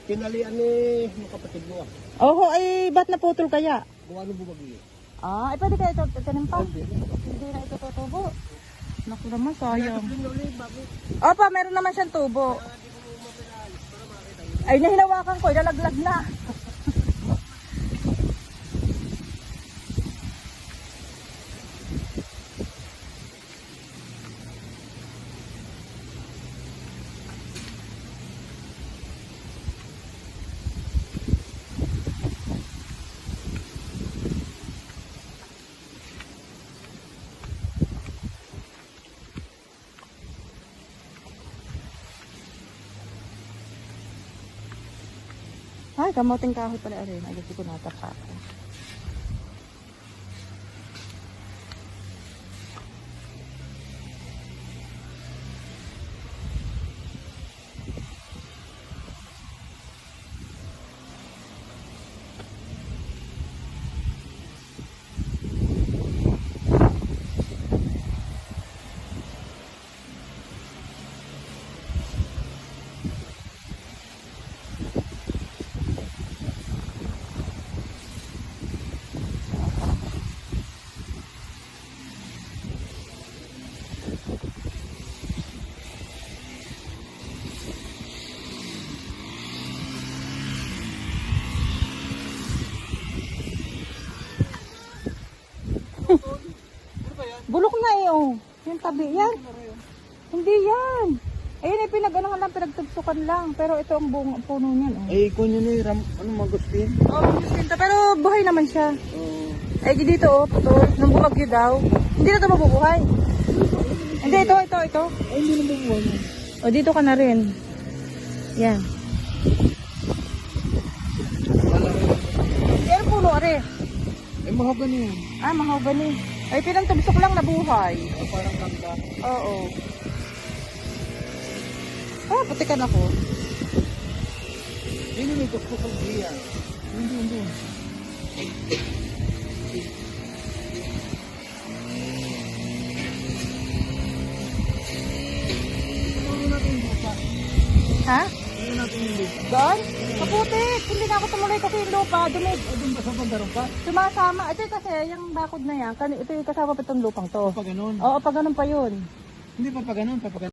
Tinalian ni mga kapatid mo. Oho, ay ba't naputol kaya? Kung ano bumagi. Ay pwede kaya ito tanim pa? Hindi na ito tutubo. Naku naman, sayang. Opa, meron naman siyang tubo. Ay, nahinawakan ko, nalaglag na. Ay, kamuting kahoy pala rin. Ay, hindi ko natapakan. Bulok na eh, oh. Yung tabi, yan. Hindi yan. Ayun, pinag-ano lang, pinagtugsukan lang. Pero ito ang buong puno niyan, oh. Eh, kung yun eh, mangustin. Oh, mangustin to. Pero buhay naman siya. Oo. Ay, dito, oh, putol. Nung bumagyo daw. Hindi na ito mabubuhay. Hindi, ito. Ay, hindi na bumuhay. O, dito ka na rin. Yan. Pero puno, are. Eh, mahagani yan. Ah, mahogany. Ay, pinagtugsok lang nabuhay. Parang kangka. Oo. Ah, putikan ako. Hindi may gusto kong diya. Hindi. Ano natin yung lupa? Ha? Ano natin yung lupa? Doon? Kaputik! Hindi na ako tumuloy kasi yung lupa. Dumid. Doon ba sa bandarong pa? Sumasama. Ito kasi, yung bakod na yan. Ito yung kasama pa itong lupang to. Pa ganun. Oo, pag ganun pa yun. Hindi pa ganun.